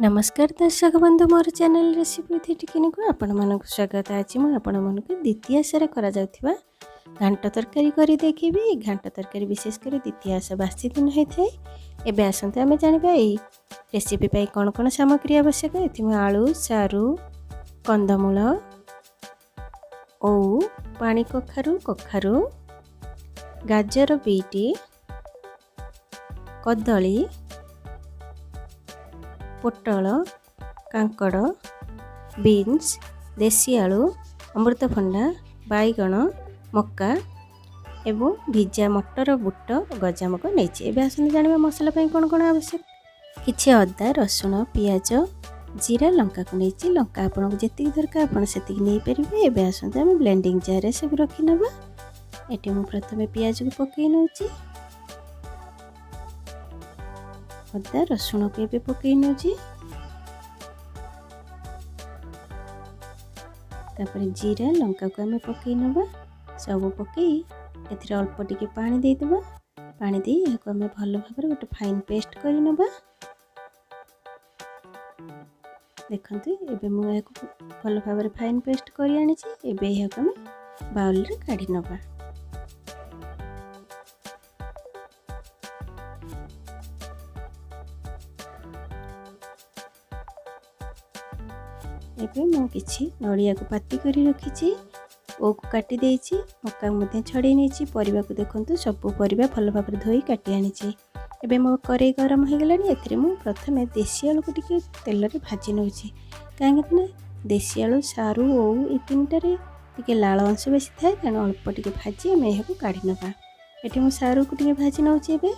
नमस्कार दर्शक बंधु मोर चैनल रेसिपी थी टिकिनी को आपण मानक स्वागत आज मुझे आपण मानक द्वितीय आशा करा जाउथिबा घांट तरकारी करी देखिबी। घांट तरकारी विशेष कर द्वितीय आशा बासी दिन होता है। एबे आसंते आमे जानिबा एई रेसिपी पाई कोन कोन सामग्री आवश्यक। एथि में आलू सारू कंदमूल ओ पानी कखारू कखारू गाजर बीटी कदली पोटल कांकड़ बीन्स देसी आलू अमृतभंडा बैगण मक्का एवं भिजा मटर बुट गजामुग नहीं। एवं आसने जाना मसला कौन कौन आवश्यक। किसी अदा रसुण पियाज जीरा लंका को नहीं। लंका आपको जी दरकार आप नहीं पारे। एवं आसते आम ब्लेंडिंग जार सब रखी नवा। ये मुझे प्रथम पियाज को पकई नौ अदा रसुण को ये पकई नौ जीरा लंका को आम पकई नवा सब पकई ए अल्प टिके पानी देदेबा। पानी दे यहाँ आम भल भाव गोटे फाइन पेस्ट कर नवा। देखते एबे मुझे भल भाव फाइन पेस्ट कर आनी। एबे यहाँ आम बाउल रे काढ़ी नवा। एबे मु किछि नड़िया को पाती करी रखी ओ को काटी देछि। मक्का मध्य छड़ी नहीं। परिवा को देखंतु सब परिवा भल भाव धोई काटी आनी। एबे मो करेई गरम हो गलानी। एथिरे मु प्रथमे देसी आलू को टिके तेल रे भाजी नउछि। काहेकि ना देसी आलू सारू ओ ए तीनटारे टिके लाल अंश बेसी थाए। तेणु अल्प टिके भाजी आम यहाँ काढ़ी नवा। एठी मु सारू को टिके भाजी नउछि। एबे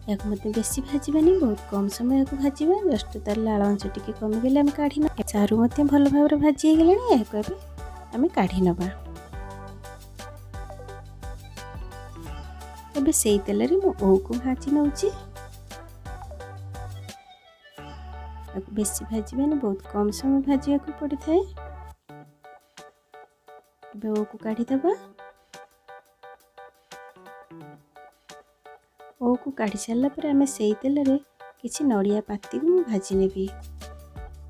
या बेसी भाजबानी बहुत कम समय को भाजवा। जस्ट तार लाल अंश टी कमिगले आम काढ़ी ना। सारू भल भाव भाजी गलानी। या आम काढ़ी नवा। एबे से तेल रे मु ओ को भाजी नउछि। बेसी भाजबानी बहुत कम समय भाजिया को पड़ी थाए। एबे ओ को काढ़ी दबा। ओ को काढ़ी सारा पर आम से तेल रे किसी नड़िया पाती को भाजी नेबी।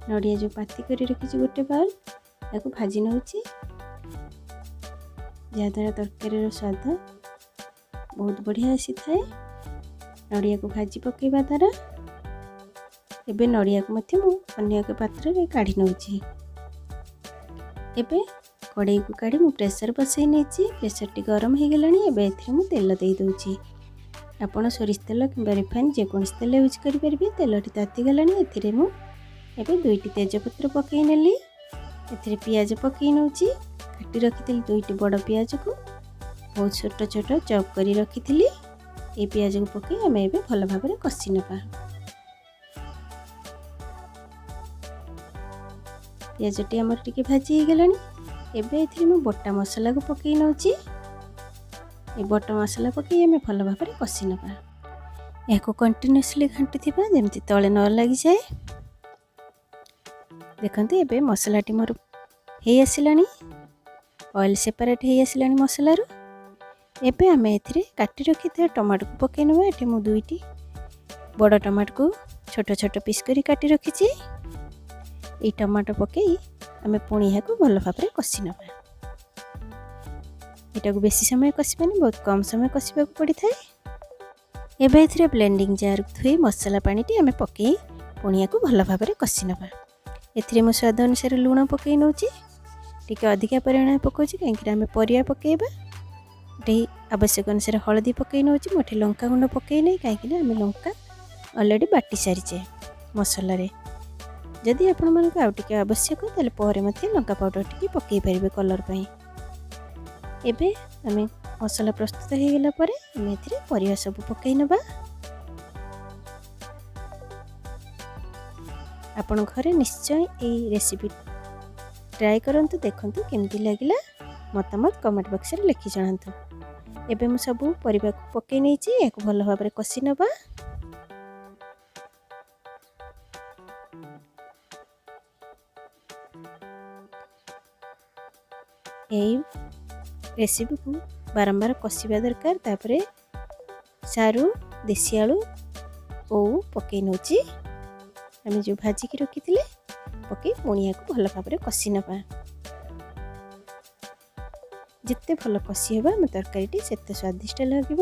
नड़िया जो पाती कर रखी गोटे बाउल या भाजी नउछि। जहाद्वारा तरकारी स्वाद बहुत बढ़िया आसी थाए। नड़िया को भाजी पकेबा द्वारा एबे नड़िया को मध्य मु अन्य एक पात्र रे काढ़ी नउछि। एबे कड़ाई को काढ़ी मु प्रेशर बसई नेछि। प्रेशर टी गरम हो गलानी। एबे एथि मु तेल दे दोछि। आपण सोरिष तेल कि रिफाइन जेकोसी तेल यूज करेंगे। तेल ताती गलानी। एथिरे मु एबे दुईटी तेजपत्र पकई नेली। एथिरे पियाज पकई नउछि। काटी रखी दुईटी बड़ पियाज को बहुत छोट छोट चॉप करी रखी। ए पियाज को पकई आम एबे भल भाव कषि नवा। पियाज टी आमर टिके भाजी गलानी। एबे एथिरे मु बटा मसला को पकई नउछि। ये बट मसला पकई आम भल भाव कषि नवा। या कंटिन्यूअसली घांटी थिबा जेमती तले न लगी जाए। देखते एबे मसला टी मोर हे आसिलानी। ऑयल सेपरेट हे आसिलानी मसला रो। एबे आम एथिरे काटी रखी था टमाटो को पकई नवा। एठी मु दुईटी बड़ टमाटो को छोट छोट पीस करी काटी रखी। ए टमाटो पकई आम पुणी या भल भाव कषि नवा। एटा को बेसी समय कषिबानी बहुत कम समय कषिबा को पड़ी थाए। एबे एथिरे ब्लेंडिंग जार धोई मसला पानी टी आमे पकई पुणिया को भल भाव कषि नवा। एथिरे मो स्वाद अनुसार लूण पकई नउछि। टिके अधिका परिमाण पकाउछि काहेकि आमे परिया पकेबा। एठी आवश्यक अनुसार हळदी पकई नउछि। मोठे लंका गुंड पकई नै काहेकि आमे लंका ऑलरेडी बाटी सारिचे मसला रे। जदि आपण मानक आउ टिके आवश्यक ताले परे मथे लंका पाउडर टिके पकई परिबे कलर पई। एबे आमे मसला प्रस्तुत हो गला परे आमे एथिरे परिया सब पकई नबा। आपण घरे निश्चय ए रेसिपी ट्राई करंतु। देखंतु केमती लागिला मतामत कमेंट बॉक्स रे लिखि जणांतु। एबे मु सब परिवा को पकई नेछि। एको भल भाव रे कषि नबा। एई रेसिपी को बारंबार कषिबा दरकार। तापरे सारू देसी आलू ओऊ पकई नौची आम जो भाजिकी रखी पकई पुणी या भल भाव कषि नवा जिते भल कषि हे आम तरकारी से स्वादिष्ट लगे।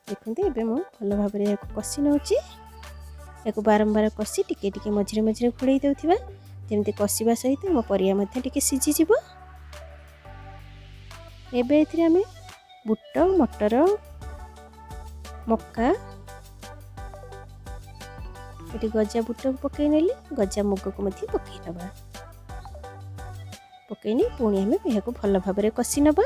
देखते एवं मुझे भल भाव कषि नौची या बारंबार कषि टिके मझे मझे घोड़े देउथिबा जमती कषिबा सहित आम परिया टिके सीझी एबे एथिरे आमे बुट मटर मक्का ये गजा बुट पकई नेली गजा मुग को पकई नवा पकईनी पुणी आम यह भल भाव कषि नवा।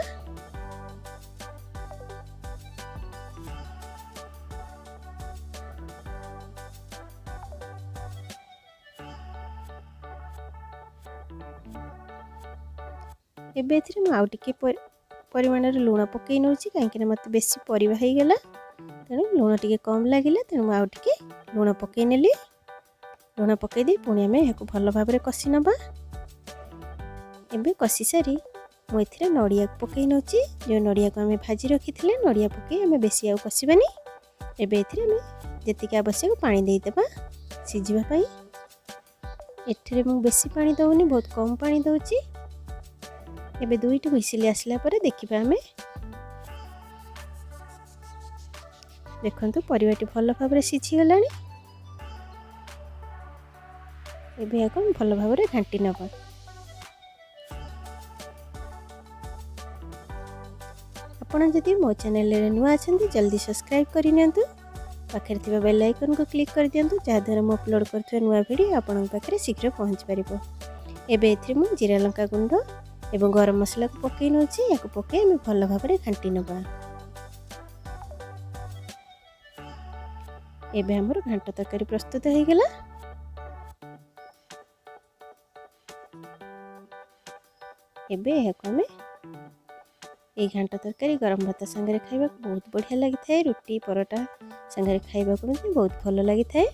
एबे एथिरे आउ टिके परिमाण लुण पकई नौची कहीं मत बेसी परिवा हो गला तेणु लुण टिके कम लगे तेणु आउ टिके लुण पकई नेली लुण पकईदे पुणी आम यह भल भाव कषि नवा। एबे कषि सारी मुझे नड़िया पकई नौची जो नड़िया को आम भाजी रखी थे नड़िया पकई आम बेसी आउ कषिबानी एबे एथिरे आम जेतिकी आवश्यक पानी देदेबा सीझापी एठरे मु बेसी पानी दउनी बहुत कम पानी दउची। एबे दुईटी हुइसिल आसला परे देखिबा आमे देखंतु परिवाटी भल भाव सीझी गलानी एबे याको भल भाव घांटी नबा। आपण जदि मो चैनल रे नुआ अछंती जल्दी सब्सक्राइब करि नियंतु पाखरे थिबा बेल आइकन को क्लिक कर दियंतु जहा द्वारा मो अपलोड करथुवा नुआ वीडियो आपण पाखरे शीघ्र पहुंच परिबो। एबे एथि मु जीरा लंका गुंड एवं गरम मसला को पकई नौची या पकई आम भल भाव घांटी नवा। एबे हमर घांट तरकारी प्रस्तुत हो गला। एबे आम ये घांट तरकारी गरम भात संगे खाइबा बहुत बढ़िया लगी थाए रुटी परोटा संगे खाइबा को बहुत भल लगी थाए।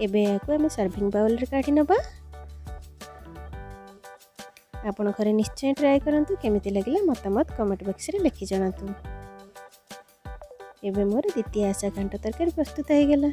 एबे याको आम सर्विंग बाउल रे काढी नबा। आपण घरे निश्चय ट्राए करंतु केमिति लगिला मतामत कमेंट बॉक्स रे लिखि जणातु। एबे मोर द्वितीय आशा घांट तरकारी प्रस्तुत हो गला।